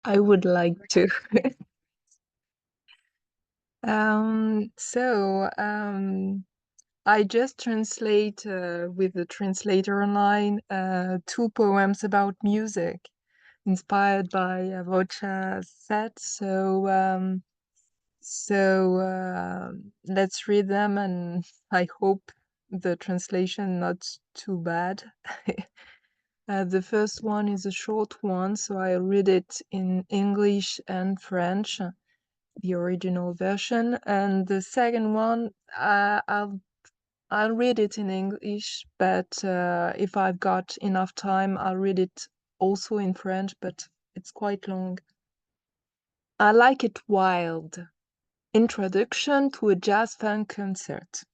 I would like to. I just translate with the translator online 2 poems about music inspired by Rocha's set. Let's read them, and I hope the translation not too bad. The first one is a short one, so I read it in English and French, the original version, and the second one, I'll read it in English, but if I've got enough time, I'll read it also in French, but it's quite long. I like it wild. Introduction to a jazz funk concert.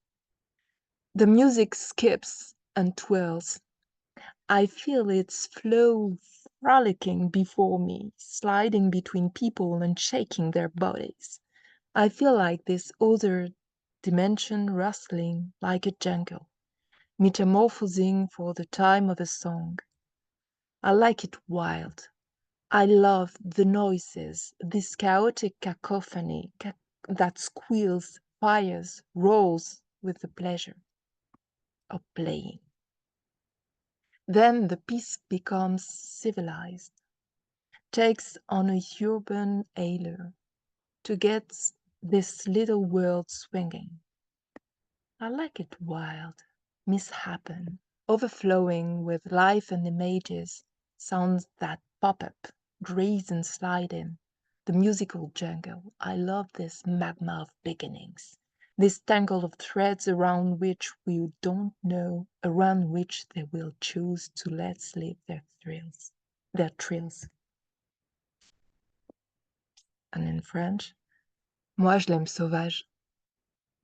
The music skips and twirls. I feel its flow frolicking before me, sliding between people and shaking their bodies. I feel like this other dimension rustling like a jungle, metamorphosing for the time of a song. I like it wild. I love the noises, this chaotic cacophony that squeals, fires, roars with the pleasure of playing. Then the piece becomes civilized, takes on a urban allure to get this little world swinging. I like it wild, mishappen, overflowing with life and images, sounds that pop up, graze and slide in. The musical jungle. I love this magma of beginnings, this tangle of threads around which we don't know, around which they will choose to let slip their trills. And in French, moi je l'aime sauvage.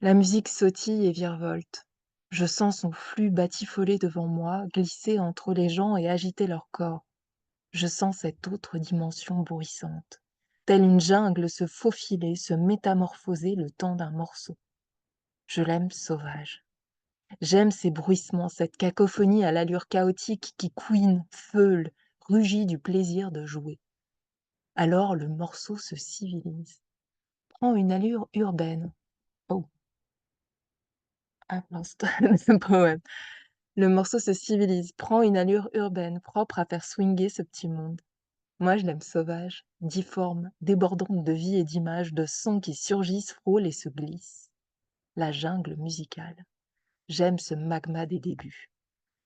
La musique sautille et virevolte. Je sens son flux batifoler devant moi, glisser entre les gens et agiter leur corps. Je sens cette autre dimension bruissante, telle une jungle se faufiler, se métamorphoser le temps d'un morceau. Je l'aime sauvage. J'aime ces bruissements, cette cacophonie à l'allure chaotique qui couine, feule, rugit du plaisir de jouer. Alors le morceau se civilise, prend une allure urbaine. Oh, I've lost the poem. Le morceau se civilise, prend une allure urbaine, propre à faire swinguer ce petit monde. Moi, je l'aime sauvage, difforme, débordante de vie et d'images, de sons qui surgissent, frôlent et se glissent. La jungle musicale. J'aime ce magma des débuts.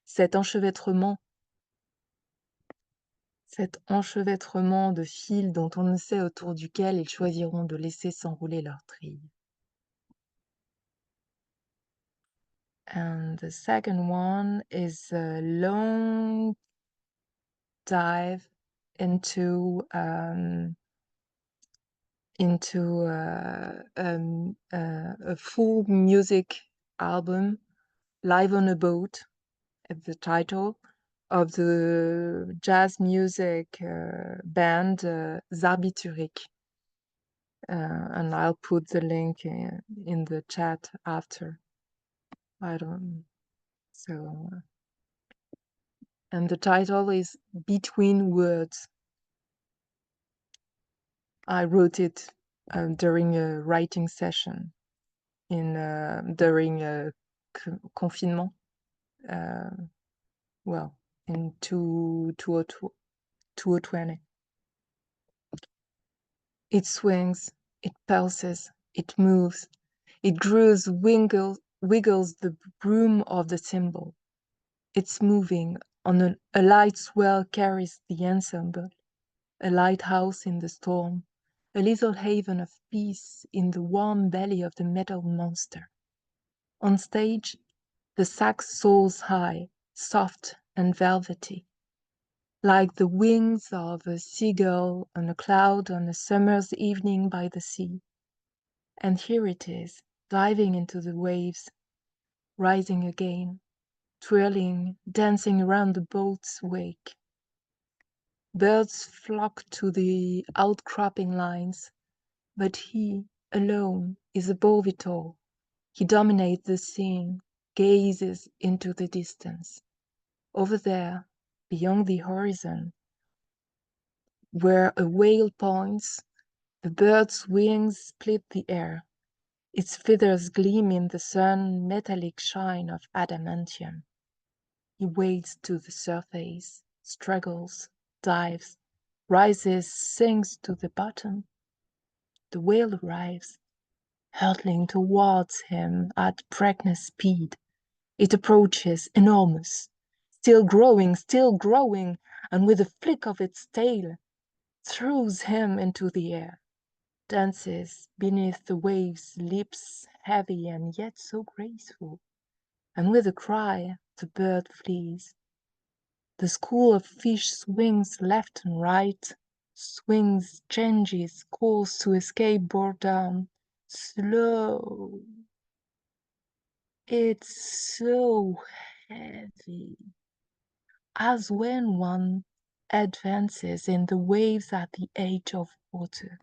Cet enchevêtrement de fils dont on ne sait autour duquel ils choisiront de laisser s'enrouler leurs trilles. And the second one is a long dive into a full music album, Live on a Boat, at the title of the jazz music band Zarbiturik. And I'll put the link in the chat after. And the title is Between Words. I wrote it during a writing session during confinement. In 2020. It swings, it pulses, it moves, it grooves, wiggles the broom of the cymbal. It's moving on a light swell carries the ensemble, a lighthouse in the storm, a little haven of peace in the warm belly of the metal monster. On stage, the sax soars high, soft and velvety, like the wings of a seagull on a cloud on a summer's evening by the sea. And here it is, diving into the waves, rising again, twirling, dancing around the boat's wake. Birds flock to the outcropping lines, but he, alone, is above it all. He dominates the scene, gazes into the distance. Over there, beyond the horizon, Where a whale points, the bird's wings split the air. Its feathers gleam in the sun metallic shine of adamantium. He wades to the surface, struggles, dives, rises, sinks to the bottom. The whale arrives, hurtling towards him at breakneck speed. It approaches, enormous, still growing, and with a flick of its tail, throws him into the air, dances beneath the waves, lips heavy and yet so graceful, and with a cry the bird flees. The school of fish swings left and right, swings, changes course to escape bore down, slow. It's so heavy, as when one advances in the waves at the edge of water.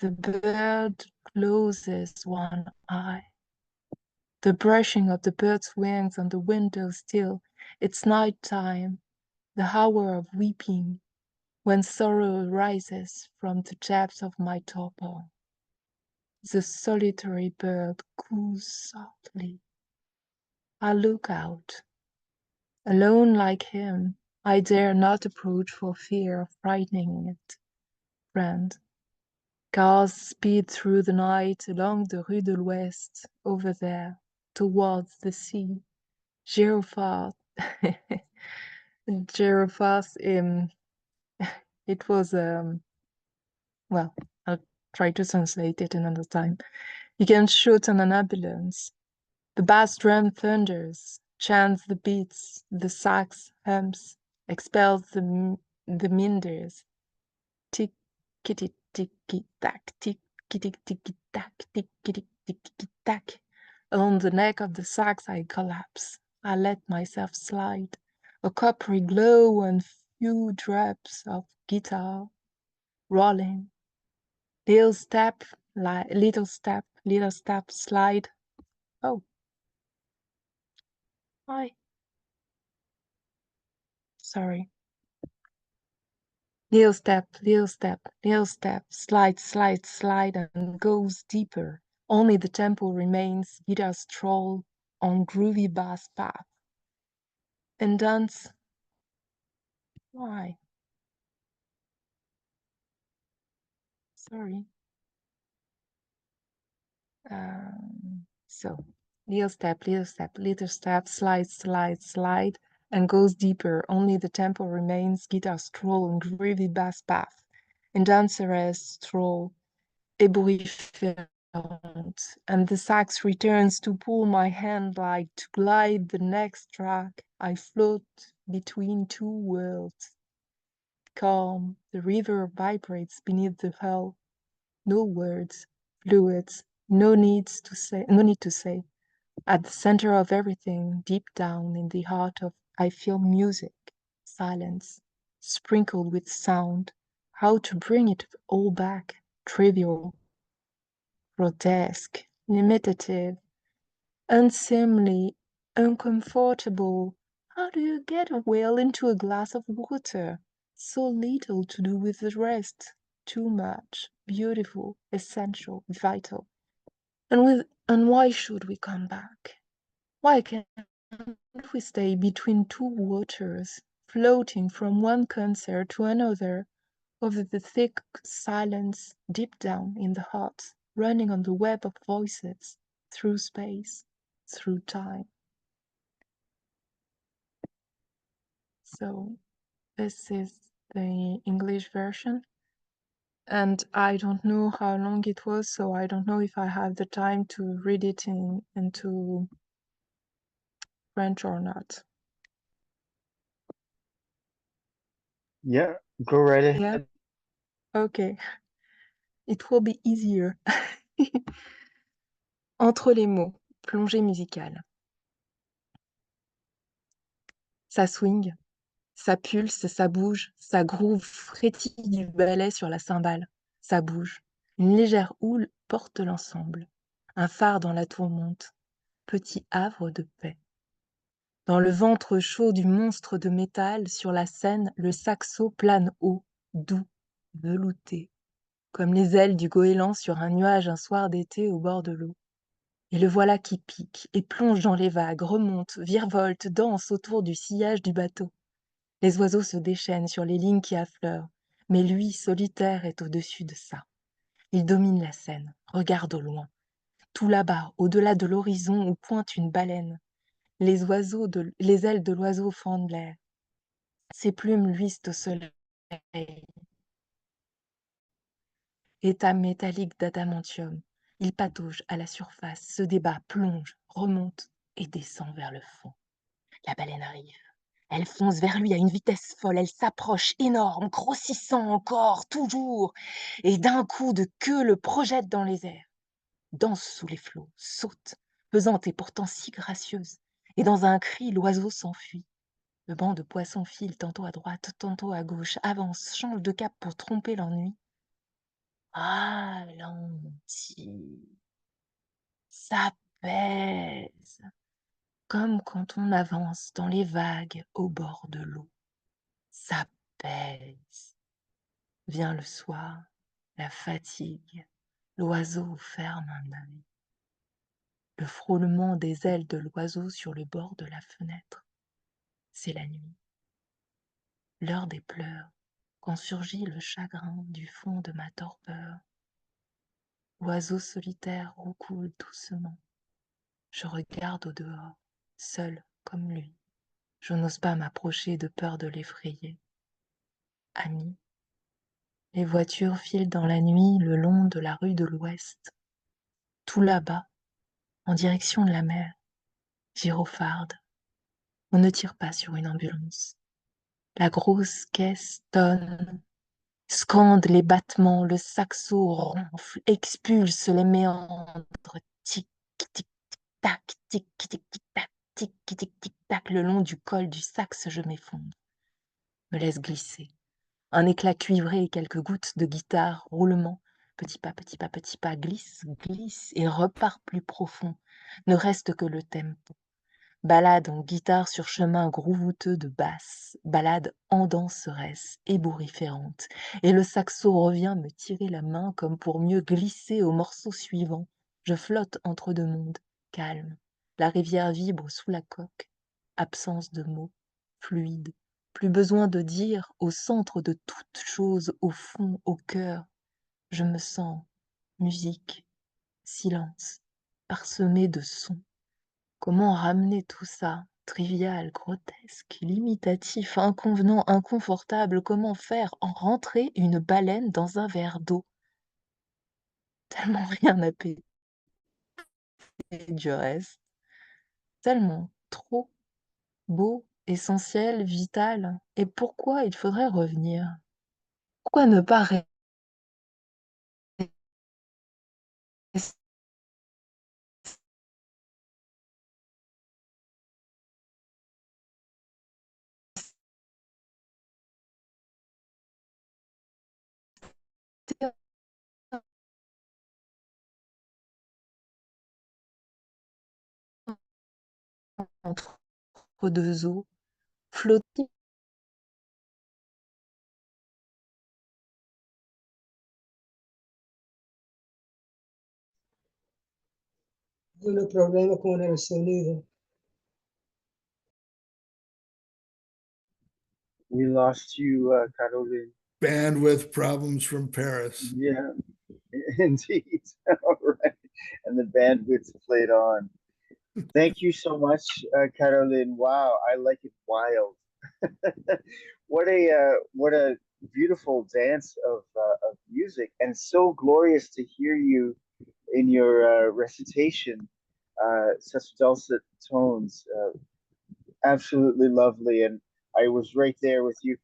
The bird closes one eye. The brushing of the bird's wings on the window still, it's night time, the hour of weeping, when sorrow rises from the depths of my torpor. The solitary bird coos softly. I look out. Alone like him, I dare not approach for fear of frightening it. Friend, cars speed through the night along the Rue de l'Ouest, over there, towards the sea. Gyrophare. Gyrophare, it was, well, I'll try to translate it another time. You can shoot on an ambulance. The bass drum thunders, chants the beats, the sax hums, expels the minders. Tick-kitty ticky-tack, tick-kitty ticky-tack, tick-kitty ticky-tack. On the neck of the sax I collapse. I let myself slide. A coppery glow and few drops of guitar rolling. Little step, little step, slide. Oh, hi. Sorry. Little step, slide, and goes deeper. Only the tempo remains, guitar stroll on groovy bass path. And dance. Why? Sorry. So, little step, slide, and goes deeper. Only the tempo remains, guitar stroll on groovy bass path. And danceress stroll, éblouissante, and the sax returns to pull my hand like to glide the next track. I float between two worlds. Calm, the river vibrates beneath the hull. No words, fluids, no need to say. At the center of everything, deep down in the heart of, I feel music, silence, sprinkled with sound. How to bring it all back, trivial, grotesque, imitative, unseemly, uncomfortable. How do you get a whale into a glass of water? So little to do with the rest. Too much, beautiful, essential, vital. And why should we come back? Why can't we stay between two waters, floating from one concert to another, over the thick silence deep down in the heart, running on the web of voices, through space, through time? So this is the English version. And I don't know how long it was, so I don't know if I have the time to read it into French or not. Yeah, go right Yeah? ahead. Okay. It will be easier. Entre les mots, plongée musicale. Ça swing, ça pulse, ça bouge, ça groove, frétille du ballet sur la cymbale. Ça bouge. Une légère houle porte l'ensemble. Un phare dans la tourmente. Petit havre de paix. Dans le ventre chaud du monstre de métal, sur la scène, le saxo plane haut, doux, velouté, comme les ailes du goéland sur un nuage un soir d'été au bord de l'eau. Et le voilà qui pique et plonge dans les vagues, remonte, virevolte, danse autour du sillage du bateau. Les oiseaux se déchaînent sur les lignes qui affleurent, mais lui, solitaire, est au-dessus de ça. Il domine la scène, regarde au loin. Tout là-bas, au-delà de l'horizon où pointe une baleine, les ailes de l'oiseau fendent l'air. Ses plumes luisent au soleil. État métallique d'adamantium. Il patauge à la surface, se débat, plonge, remonte et descend vers le fond. La baleine arrive. Elle fonce vers lui à une vitesse folle. Elle s'approche, énorme, grossissant encore, toujours. Et d'un coup de queue le projette dans les airs. Danse sous les flots, saute, pesante et pourtant si gracieuse. Et dans un cri, l'oiseau s'enfuit. Le banc de poissons file tantôt à droite, tantôt à gauche, avance, change de cap pour tromper l'ennui. Ralentit. Ça pèse, comme quand on avance dans les vagues au bord de l'eau. Ça pèse. Vient le soir, la fatigue, l'oiseau ferme un œil. Le frôlement des ailes de l'oiseau sur le bord de la fenêtre. C'est la nuit. L'heure des pleurs, quand surgit le chagrin du fond de ma torpeur. L'oiseau solitaire roucoule doucement. Je regarde au dehors, seul comme lui. Je n'ose pas m'approcher de peur de l'effrayer. Ami, les voitures filent dans la nuit le long de la rue de l'Ouest. Tout là-bas, en direction de la mer, gyropharde. On ne tire pas sur une ambulance. La grosse caisse tonne, scande les battements, le saxo ronfle, expulse les méandres. Tic, tic, tac, tic, tic, tic, tac, tic, tic, tic, tac. Le long du col du saxe, je m'effondre, me laisse glisser. Un éclat cuivré et quelques gouttes de guitare, roulement. Petit pas, glisse, glisse et repart plus profond. Ne reste que le tempo. Balade en guitare sur chemin grouvouteux de basse, balade en danseresse, ébourifférante, et le saxo revient me tirer la main comme pour mieux glisser au morceau suivant. Je flotte entre deux mondes, calme. La rivière vibre sous la coque. Absence de mots, fluide. Plus besoin de dire, au centre de toute chose, au fond, au cœur. Je me sens musique, silence, parsemé de sons. Comment ramener tout ça, trivial, grotesque, limitatif, inconvenant, inconfortable, comment faire en rentrer une baleine dans un verre d'eau? Tellement rien à payer du reste, tellement trop beau, essentiel, vital. Et pourquoi il faudrait revenir? Pourquoi ne pas rester entre deux eaux, flotter? Tuve un problema con el sonido. We lost you, Caroline. Bandwidth problems from Paris. Yeah, indeed. All right. And the bandwidth played on. Thank you so much, Caroline. Wow, I like it wild. What a beautiful dance of music, and so glorious to hear you in your recitation. Such dulcet tones, absolutely lovely, and I was right there with you.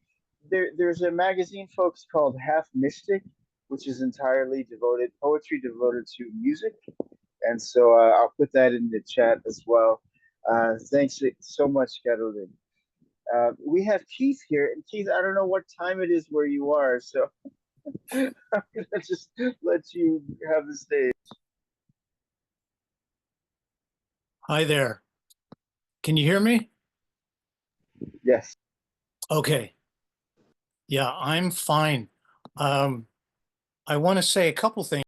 There's a magazine, folks, called Half Mystic, which is entirely devoted poetry devoted to music, and so I'll put that in the chat as well. Thanks so much, Caroline. We have Keith here, and Keith, I don't know what time it is where you are, so I'm gonna just let you have the stage. Hi there. Can you hear me? Yes. Okay. Yeah, I'm fine. I want to say a couple things.